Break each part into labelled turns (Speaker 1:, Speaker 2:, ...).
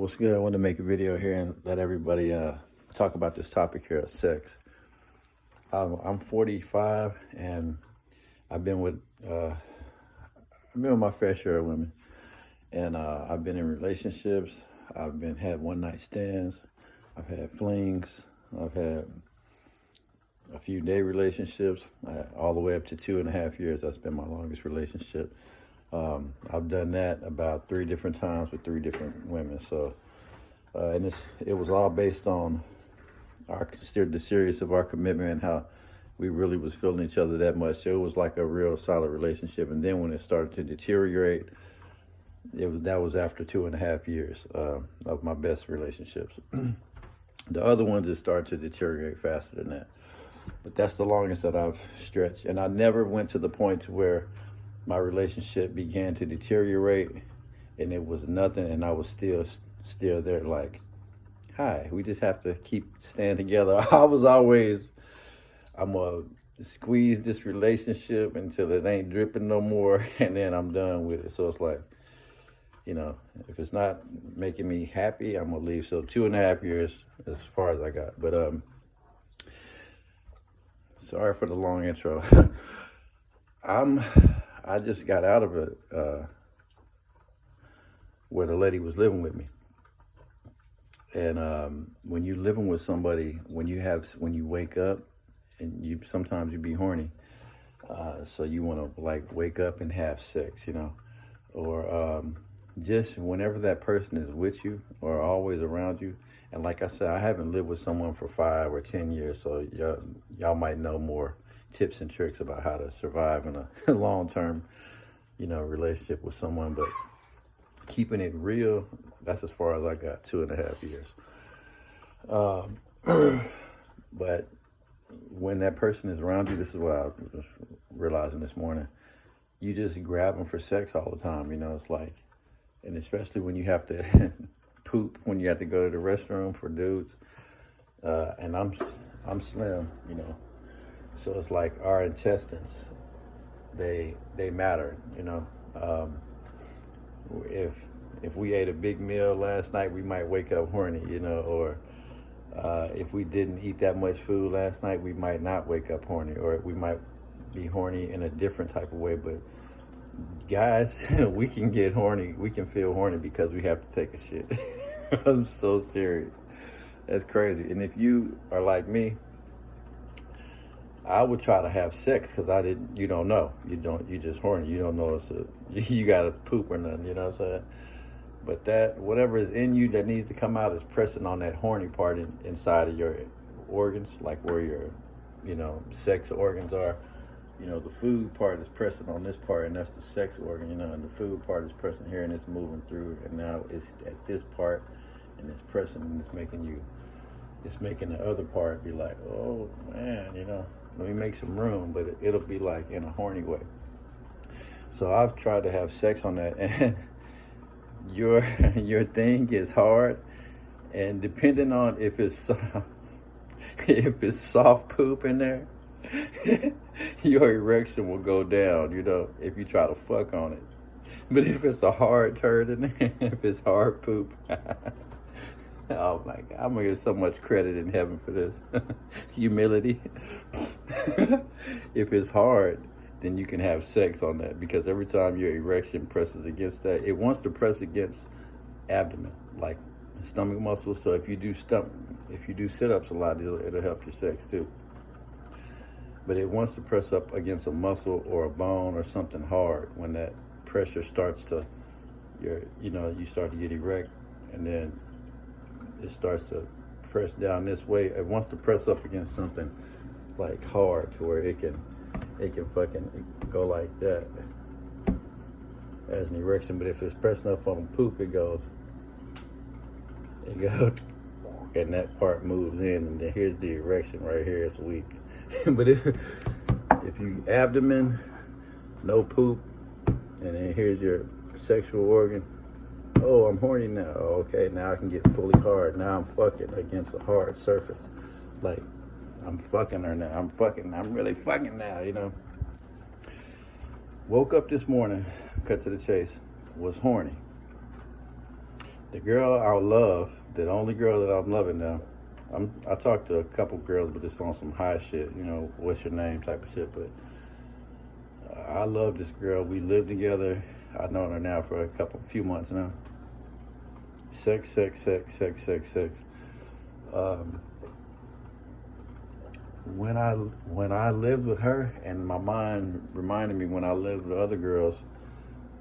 Speaker 1: What's good? I want to make a video here and let everybody talk about this topic here of sex. I'm 45 and I've been with my fair share of women, and I've been in relationships. I've had one night stands. I've had flings. I've had a few day relationships, all the way up to 2.5 years. That's been my longest relationship. I've done that about 3 different times with 3 different women. So, and it was all based on the serious of our commitment and how we really was feeling each other that much. So it was like a real solid relationship. And then when it started to deteriorate, that was after 2.5 years of my best relationships. The other ones just started to deteriorate faster than that. But that's the longest that I've stretched. And I never went to the point to where my relationship began to deteriorate and it was nothing and I was still there like, hi, we just have to keep staying together. I'm gonna squeeze this relationship until it ain't dripping no more and then I'm done with it. So it's like, if it's not making me happy, I'm gonna leave. So 2.5 years as far as I got. But sorry for the long intro. I just got out of it where the lady was living with me. And when you living with somebody, when you wake up and sometimes you be horny, so you want to like wake up and have sex, or just whenever that person is with you or always around you. And like I said, I haven't lived with someone for 5 or 10 years, so y'all might know more tips and tricks about how to survive in a long-term, relationship with someone. But keeping it real, that's as far as I got, 2.5 years. But when that person is around you, this is what I was realizing this morning. You just grab them for sex all the time. It's like, and especially when you have to poop, when you have to go to the restroom for dudes. And I'm slim, So it's like our intestines, they matter, If we ate a big meal last night, we might wake up horny, or if we didn't eat that much food last night, we might not wake up horny, or we might be horny in a different type of way. But guys, we can get horny, we can feel horny because we have to take a shit. I'm so serious. That's crazy. And if you are like me, I would try to have sex because you don't know. You just horny. You don't know you got to poop or nothing, you know what I'm saying? But that, whatever is in you that needs to come out is pressing on that horny part inside of your organs, like where your, sex organs are. The food part is pressing on this part, and that's the sex organ, and the food part is pressing here, and it's moving through, and now it's at this part, and it's pressing, and it's making the other part be like, oh man, let me make some room, but it'll be like in a horny way. So I've tried to have sex on that, and your thing is hard, and depending on if it's soft poop in there, your erection will go down, if you try to fuck on it. But if it's a hard turd in there, if it's hard poop, oh my God, I'm gonna get so much credit in heaven for this. Humility. If it's hard, then you can have sex on that, because every time your erection presses against that, it wants to press against abdomen, like stomach muscles. So if you do sit-ups a lot, it'll help your sex too. But it wants to press up against a muscle or a bone or something hard. When that pressure starts to, you start to get erect, and then it starts to press down this way. It wants to press up against something like hard to where it can fucking go like that as an erection. But if it's pressing up on poop, it goes, and that part moves in, and then here's the erection right here. It's weak. But if you abdomen, no poop, and then here's your sexual organ. Oh, I'm horny now. Oh, okay, now I can get fully hard. Now I'm fucking against a hard surface. Like, I'm fucking her now. I'm really fucking now, Woke up this morning, cut to the chase, was horny. The girl I love, the only girl that I'm loving now, I talked to a couple girls, but just on some high shit, what's your name type of shit. But I love this girl. We live together. I've known her now for few months now. Sex. When I lived with her, and my mind reminded me when I lived with other girls,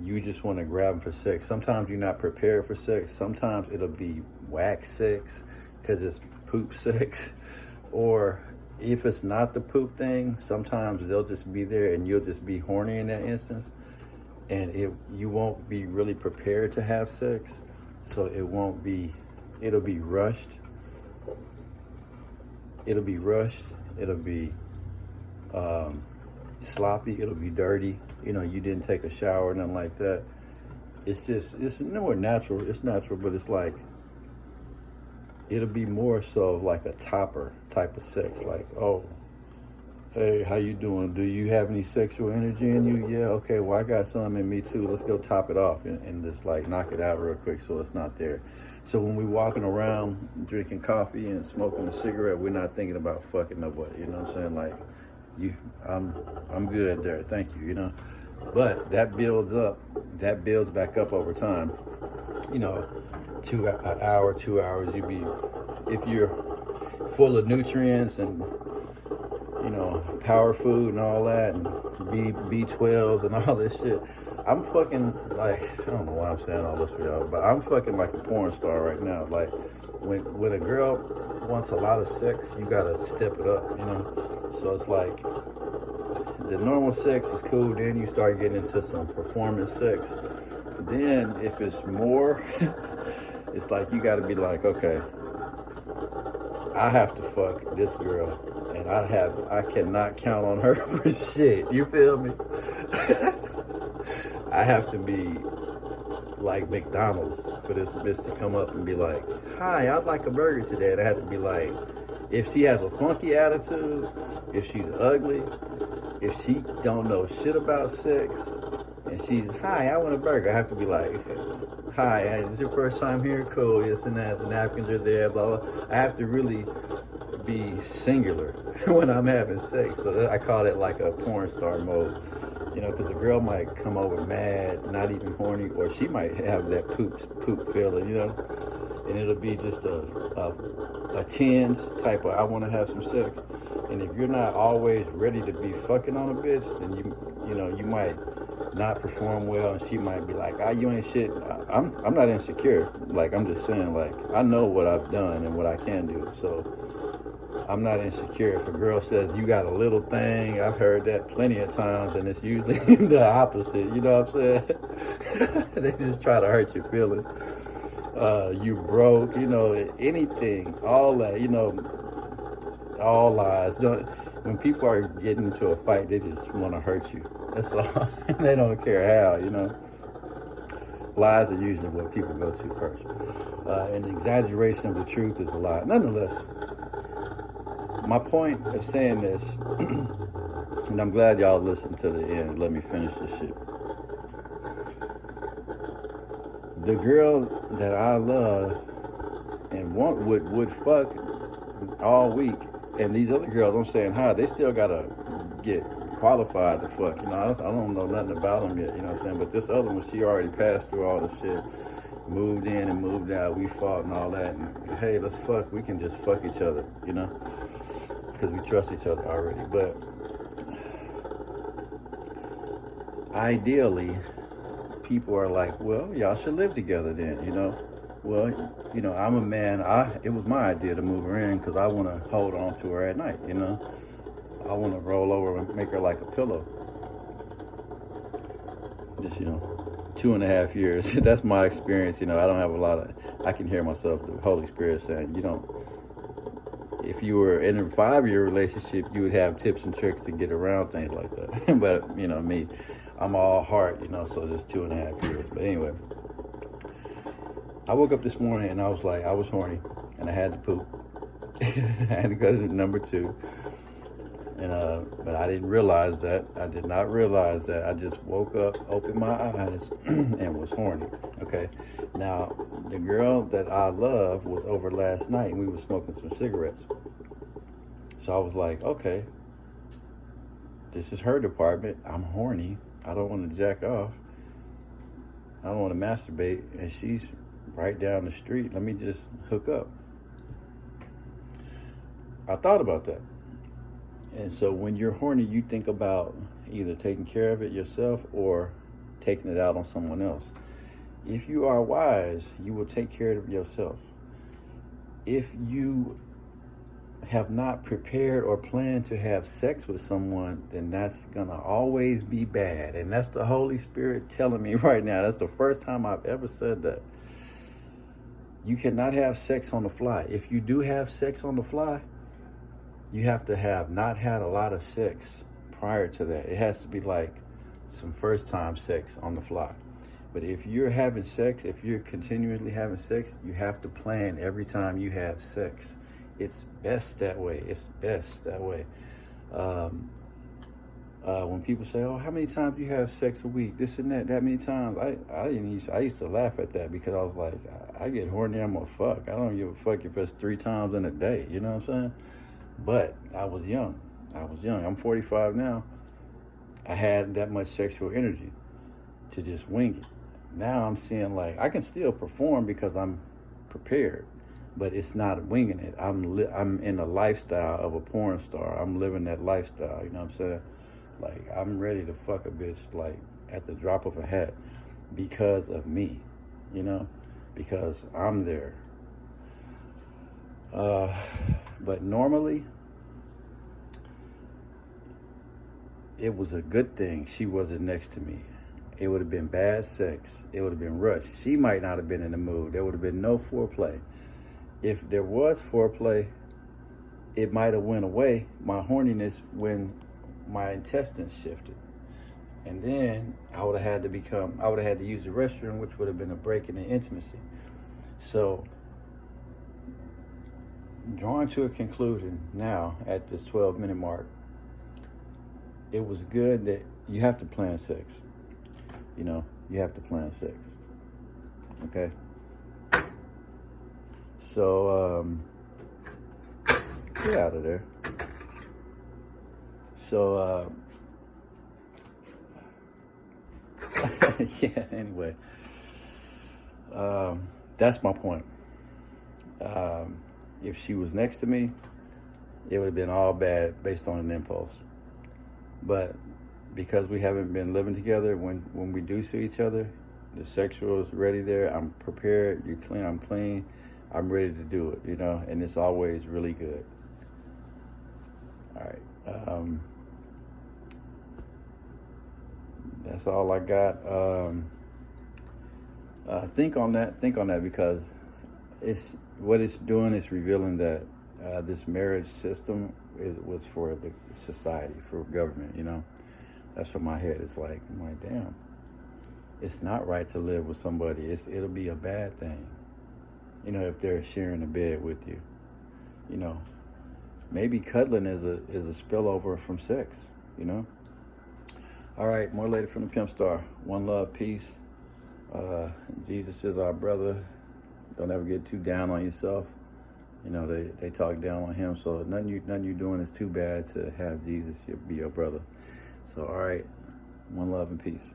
Speaker 1: you just want to grab them for sex. Sometimes you're not prepared for sex. Sometimes it'll be whack sex because it's poop sex. Or if it's not the poop thing, sometimes they'll just be there and you'll just be horny in that instance. And you won't be really prepared to have sex. So it'll be rushed. It'll be sloppy. It'll be dirty. You didn't take a shower or nothing like that. It's more natural. It's natural, but it's like, it'll be more so like a topper type of sex. Like, oh, hey, how you doing? Do you have any sexual energy in you? Yeah, okay, well, I got some in me too. Let's go top it off and just like knock it out real quick so it's not there. So when we walking around drinking coffee and smoking a cigarette, we're not thinking about fucking nobody. You know what I'm saying? Like, I'm good there. Thank you. But that builds back up over time. An hour, 2 hours, if you're full of nutrients and power food and all that, and B12s and all this shit. I'm fucking like, I don't know why I'm saying all this for y'all, but I'm fucking like a porn star right now. Like, when a girl wants a lot of sex, you gotta step it up, So it's like, the normal sex is cool, then you start getting into some performance sex. Then if it's more, it's like you gotta be like, okay, I have to fuck this girl, and I cannot count on her for shit. You feel me? I have to be like McDonald's for this bitch to come up and be like, hi, I'd like a burger today. And I have to be like, if she has a funky attitude, if she's ugly, if she don't know shit about sex, and she's, hi, I want a burger, I have to be like, hi, is your first time here? Cool, yes, and that, the napkins are there, blah, blah. I have to really be singular when I'm having sex. So I call it like a porn star mode. Because a girl might come over mad, not even horny, or she might have that poop feeling, and it'll be just a tinge type of, I want to have some sex. And if you're not always ready to be fucking on a bitch, then you might not perform well, and she might be like, you ain't shit. I'm not insecure. Like, I'm just saying, like, I know what I've done and what I can do, so I'm not insecure. If a girl says you got a little thing, I've heard that plenty of times, and it's usually the opposite. You know what I'm saying? They just try to hurt your feelings. You broke, anything, all that, all lies. When people are getting into a fight, they just want to hurt you. That's all. They don't care how, Lies are usually what people go to first. And the exaggeration of the truth is a lie. Nonetheless, my point of saying this, and I'm glad y'all listened to the end. Let me finish this shit. The girl that I love and would fuck all week, and these other girls I'm saying hi, they still gotta get qualified to fuck. I don't know nothing about them yet. You know what I'm saying? But this other one, she already passed through all the shit. Moved in and moved out. We fought and all that. And hey, let's fuck. We can just fuck each other. Because we trust each other already. But ideally, people are like, well, y'all should live together then, Well, I'm a man. It was my idea to move her in because I want to hold on to her at night, I want to roll over and make her like a pillow. Just, 2.5 years. That's my experience. I don't have a lot of, I can hear myself, the Holy Spirit saying, if you were in a 5-year relationship, you would have tips and tricks to get around things like that. But, me, I'm all heart, so just 2.5 years. But anyway, I woke up this morning and I was like, I was horny and I had to poop. I had to go to number 2. But I didn't realize that. I did not realize that. I just woke up, opened my eyes, and was horny. Okay. Now, the girl that I love was over last night, and we were smoking some cigarettes. So I was like, okay, this is her department. I'm horny. I don't want to jack off. I don't want to masturbate. And she's right down the street. Let me just hook up. I thought about that. And so when you're horny, you think about either taking care of it yourself or taking it out on someone else. If you are wise, you will take care of yourself. If you have not prepared or planned to have sex with someone, then that's gonna always be bad. And that's the Holy Spirit telling me right now. That's the first time I've ever said that. You cannot have sex on the fly. If you do have sex on the fly, you have to have not had a lot of sex prior to that. It has to be like some first time sex on the fly. But if you're having sex, if you're continually having sex, you have to plan every time you have sex. It's best that way. It's best that way. When people say, "Oh, how many times do you have sex a week?" This and that many times. I used to laugh at that because I was like, I get horny, I'm gonna fuck. I don't give a fuck if it's 3 times in a day. You know what I'm saying? But I was young. I'm 45 now. I had that much sexual energy to just wing it. Now I'm seeing like I can still perform because I'm prepared. But it's not winging it. I'm in a lifestyle of a porn star. I'm living that lifestyle. You know what I'm saying? Like I'm ready to fuck a bitch like at the drop of a hat because of me. You know, because I'm there. But normally, it was a good thing she wasn't next to me. It would have been bad sex. It would have been rushed. She might not have been in the mood. There would have been no foreplay. If there was foreplay, it might have went away, my horniness, when my intestines shifted. And then I would have had to use the restroom, which would have been a break in the intimacy. So, drawing to a conclusion now at this 12-minute mark, it was good that you have to plan sex. You know, you have to plan sex. Okay? So, get out of there. So, yeah, anyway. That's my point. If she was next to me, it would have been all bad based on an impulse. But because we haven't been living together, when we do see each other, the sexual is ready there. I'm prepared. You're clean. I'm clean. I'm ready to do it, you know, and it's always really good. All right. That's all I got. Think on that because what it's doing is revealing that this marriage system was for the society, for government, you know. That's what my head is like. I'm like, damn, it's not right to live with somebody. It'll be a bad thing. You know, if they're sharing a bed with you, you know, maybe cuddling is a spillover from sex, you know. All right, more later from the Pimp Star. One love, peace. Jesus is our brother. Don't ever get too down on yourself. You know, they talk down on him, so nothing you're doing is too bad to have Jesus be your brother. So, all right, one love and peace.